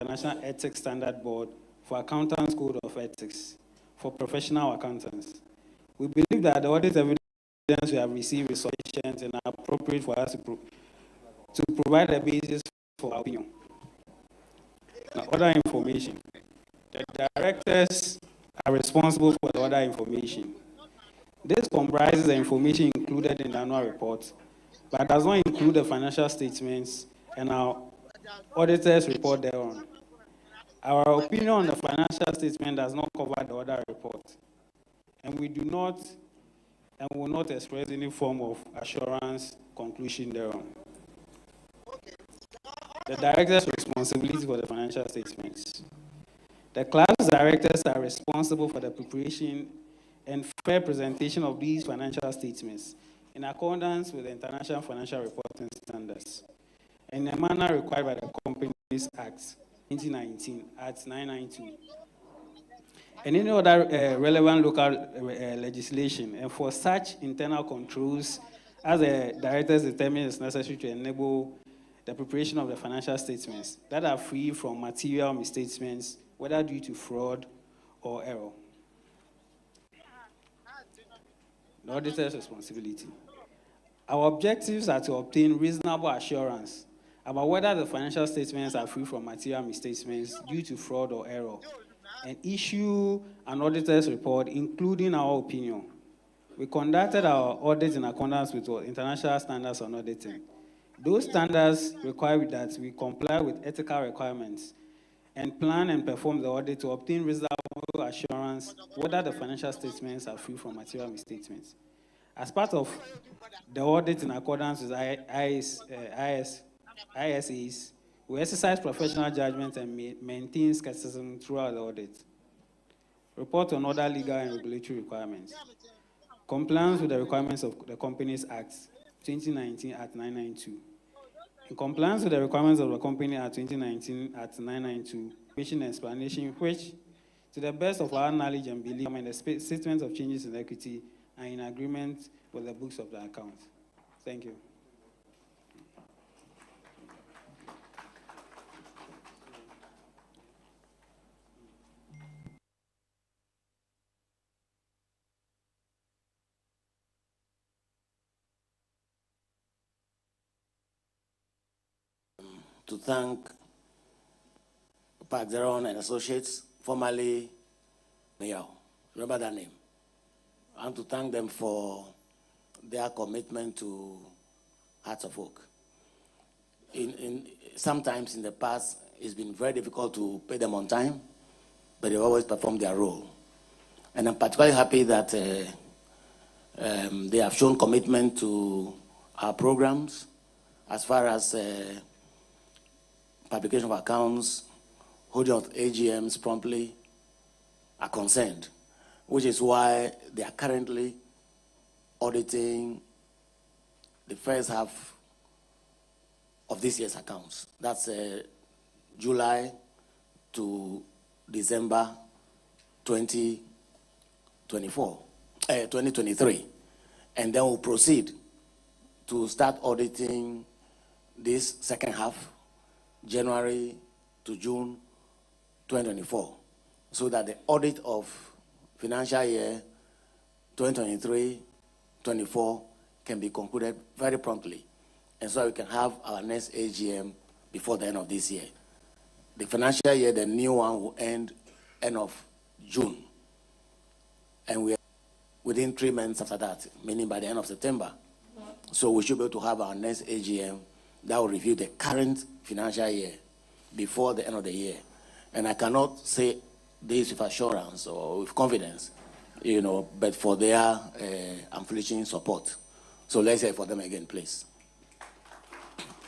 International Ethics Standard Board for Accountants Code of Ethics for professional accountants. We believe that the audit evidence we have received is sufficient and appropriate for us to provide a basis for our opinion. Now, other information. The directors are responsible for the other information. This comprises the information included in the annual report, but does not include the financial statements and our auditor's report thereon. Our opinion on the financial statement does not cover the other report, and we do not and will not express any form of assurance conclusion thereon. The director's responsibility for the financial statements. The class directors are responsible for the preparation and fair presentation of these financial statements in accordance with the International Financial Reporting Standards in a manner required by the Companies Act 2019 at 992 and any other relevant local legislation, and for such internal controls as the directors determine is necessary to enable the preparation of the financial statements that are free from material misstatements, whether due to fraud or error. The auditor's responsibility. Our objectives are to obtain reasonable assurance about whether the financial statements are free from material misstatements due to fraud or error, and issue an auditor's report, including our opinion. We conducted our audit in accordance with international standards on auditing. Those standards require that we comply with ethical requirements and plan and perform the audit to obtain reasonable assurance whether the financial statements are free from material misstatements. As part of the audit in accordance with ISAs, we exercise professional judgment and maintain skepticism throughout the audit. Report on other legal and regulatory requirements. Compliance with the requirements of the Companies Act 2019 at 992. In compliance with the requirements of the Company Act 2019 at 992, patient explanation, which, to the best of our knowledge and belief, and the statement of changes in equity are in agreement with the books of the account. Thank you. To thank Padron and Associates, formerly Mayo. Remember that name. And to thank them for their commitment to Hearts of Oak. Sometimes in the past, it's been very difficult to pay them on time, but they always performed their role. And I'm particularly happy that they have shown commitment to our programs as far as publication of accounts, holding of AGMs promptly are concerned, which is why they are currently auditing the first half of this year's accounts. That's July to December 2023. And then we'll proceed to start auditing this second half, January to June 2024, so that the audit of financial year 2023-24 can be concluded very promptly, and so we can have our next AGM before the end of this year. The financial year, the new one, will end of June, and we are within 3 months after that, meaning by the end of September. So we should be able to have our next AGM that will review the current financial year before the end of the year. And I cannot say this with assurance or with confidence, but for their unflinching support. So let's hear for them again, please.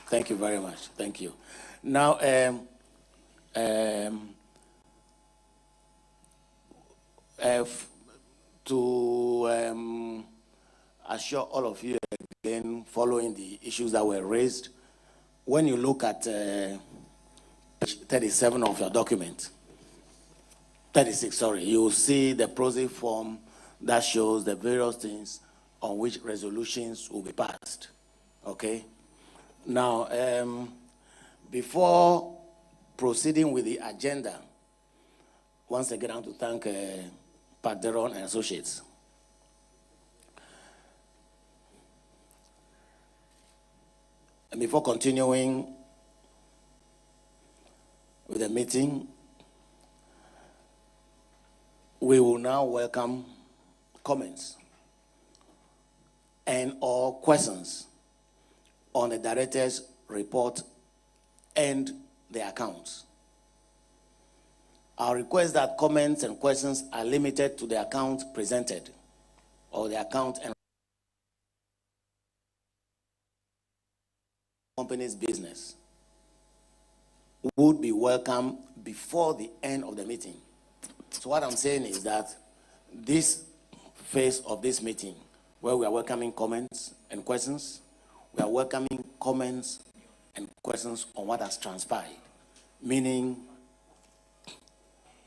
Thank you very much. Thank you. Now, to assure all of you again, following the issues that were raised, when you look at page 37 of your document, 36, sorry, you will see the process form that shows the various things on which resolutions will be passed. Okay? Now, before proceeding with the agenda, once again, I want to thank Pat Deron and Associates. And before continuing with the meeting, we will now welcome comments and or questions on the director's report and the accounts. I'll request that comments and questions are limited to the account presented or the account and company's business would be welcome before the end of the meeting. So what I'm saying is that this phase of this meeting, where we are welcoming comments and questions, we are welcoming comments and questions on what has transpired, meaning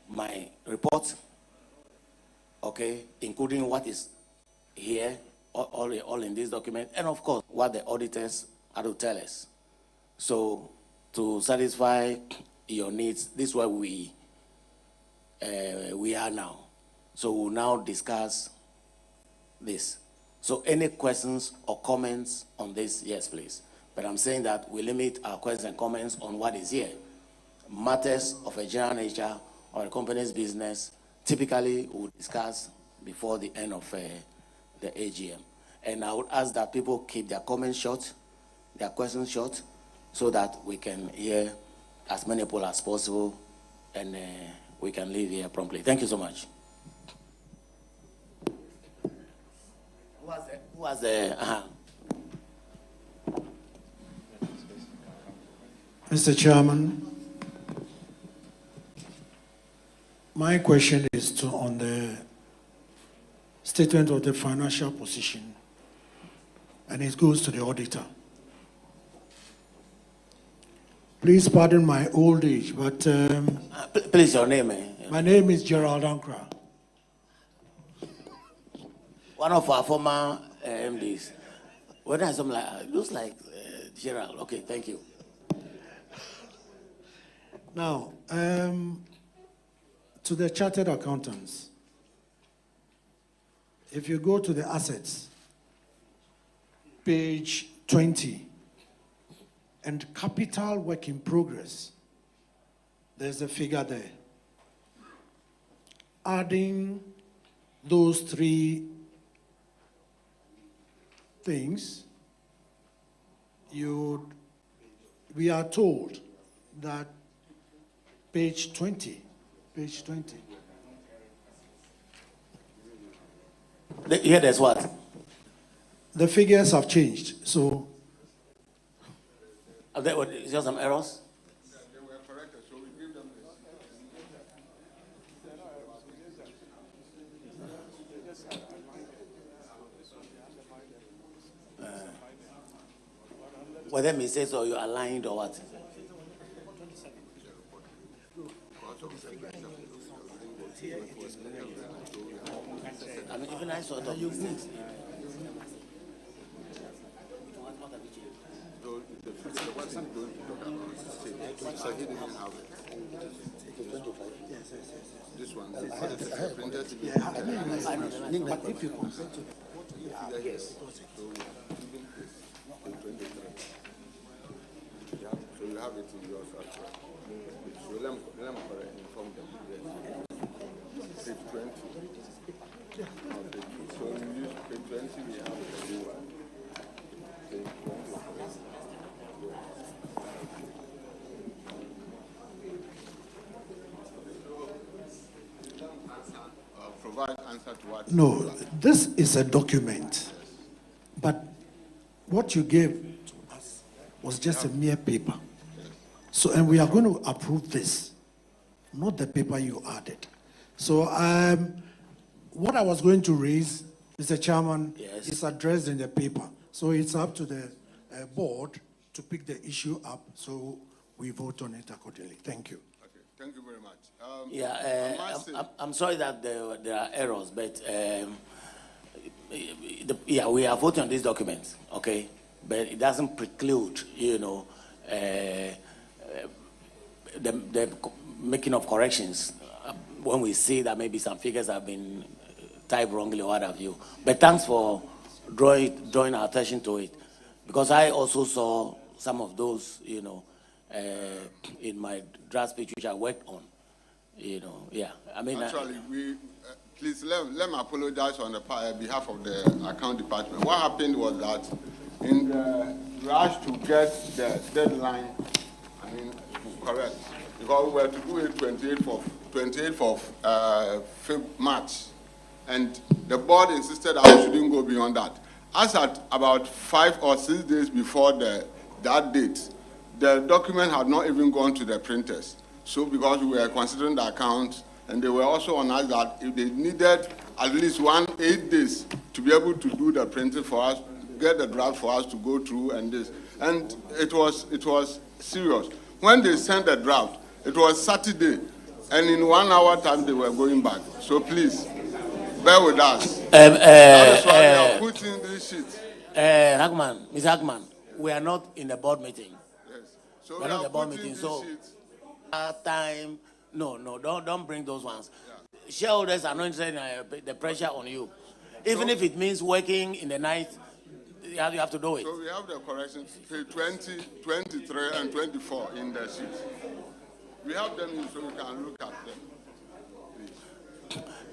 my report, okay, including what is here, all in this document, and of course, what the auditors are to tell us. So, to satisfy your needs, this is where we are now. So, we'll now discuss this. So, any questions or comments on this? Yes, please. But I'm saying that we limit our questions and comments on what is here. Matters of a general nature or a company's business, typically we'll discuss before the end of the AGM. And I would ask that people keep their comments short, their questions short, so that we can hear as many people as possible and we can leave here promptly. Thank you so much. Who has the Mr. Chairman, my question is on the statement of the financial position, and it goes to the auditor. Please pardon my old age, but please, your name. My name is Gerald Ankra. One of our former MDs. When I some like looks like Gerald. Okay, thank you. Now, to the chartered accountants, if you go to the assets, page 20, and capital work in progress, there's a figure there. Adding those three things, we are told that page 20. Here, there's what? The figures have changed, so. Is there some errors? They were corrected, so we give them this. Whether mistakes or you aligned or what? I mean, even I saw the mistakes. The one thing going to talk about, so he didn't have it. This one, the printed to be. But if you compare to Yes. So even this, 23. Yeah, so you have it in yours as well. So let me inform them. Yes. Page 20. So you use page 20, we have the new one. Page 20. Provide answer to what? No, this is a document, but what you gave to us was just a mere paper. So, and we are going to approve this, not the paper you added. So, what I was going to raise, Mr. Chairman, Yes. is addressed in the paper. So it's up to the board to pick the issue up, so we vote on it accordingly. Thank you. Okay, thank you very much. I'm sorry that there are errors, but we are voting on this document, okay? But it doesn't preclude, the making of corrections when we see that maybe some figures have been typed wrongly or what have you. But thanks for drawing our attention to it, because I also saw some of those, in my draft speech which I worked on. Yeah. I mean, Actually, please let me apologize on the behalf of the account department. What happened was that in the rush to get the deadline, correct, because we were to do it 28th of March, and the board insisted I shouldn't go beyond that. As at about 5 or 6 days before that date, the document had not even gone to the printers. So because we were considering the account, and they were also on us that if they needed at least 8 days to be able to do the printing for us, get the draft for us to go through and this. And it was serious. When they sent the draft, it was Saturday, and in 1 hour time they were going back. So please, bear with us. That is why we are putting this sheet. Mr. Hackman, we are not in a board meeting. Yes. So we are not in a board meeting, this so sheet. time. No, don't bring those ones. Yeah. Shareholders are not interested in the pressure on you. Even if it means working in the night, you have to do it. So we have the corrections, page 20, 23, and 24 in the sheet. We have them in so you can look at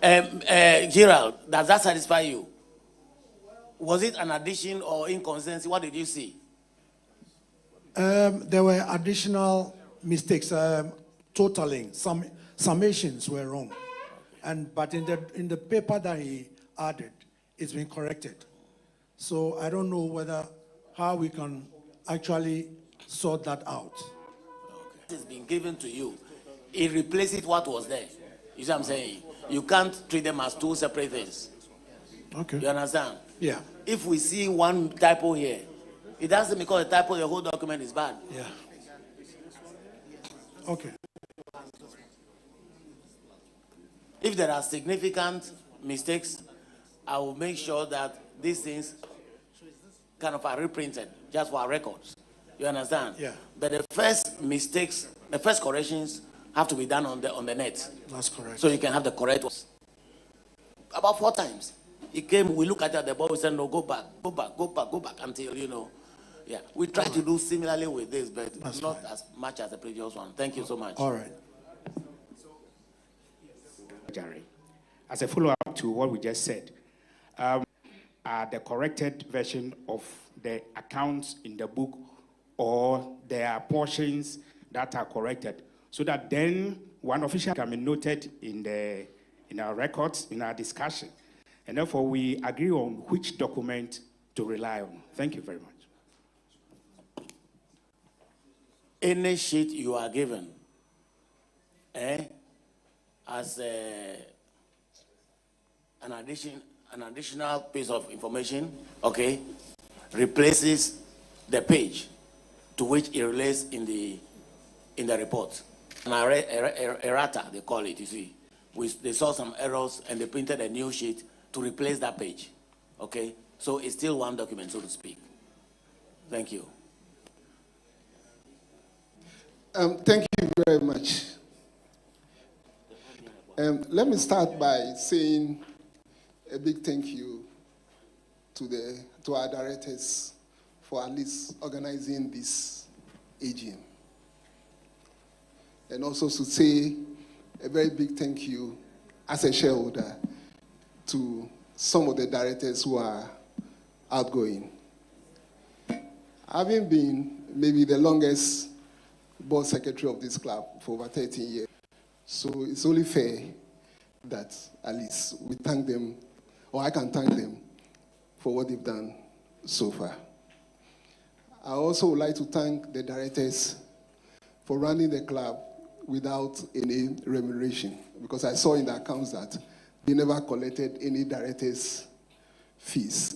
them. Gerald, does that satisfy you? Was it an addition or inconsistency? What did you see? There were additional mistakes. Totaling, some summations were wrong, but in the paper that he added, it's been corrected. So I don't know how we can actually sort that out. Okay. It's been given to you. It replaces what was there. You see what I'm saying? You can't treat them as two separate things. Okay. You understand? Yeah. If we see one typo here, it doesn't because the typo, the whole document is bad. Yeah. Okay. If there are significant mistakes, I will make sure that these things kind of are reprinted just for our records. You understand? Yeah. But the first mistakes, the first corrections have to be done on the net. That's correct. So you can have the correct ones. About 4 times. He came, we look at it at the board, we said, no, go back until, yeah. We try to do similarly with this, but That's not fine. as much as the previous one. Thank you so much. All right. Jerry, as a follow-up to what we just said, the corrected version of the accounts in the book, or there are portions that are corrected, so that then one official can be noted in our records, in our discussion, and therefore we agree on which document to rely on. Thank you very much. Any sheet you are given, as an additional piece of information, okay, replaces the page to which it relates in the report. An errata, they call it, you see. They saw some errors and they printed a new sheet to replace that page, okay? So it's still one document, so to speak. Thank you. Thank you very much. Let me start by saying a big thank you to our directors for at least organizing this AGM. And also to say a very big thank you as a shareholder to some of the directors who are outgoing. Having been maybe the longest board secretary of this club for over 13 years, so it's only fair that at least we thank them, or I can thank them for what they've done so far. I also would like to thank the directors for running the club without any remuneration, because I saw in the accounts that they never collected any directors' fees.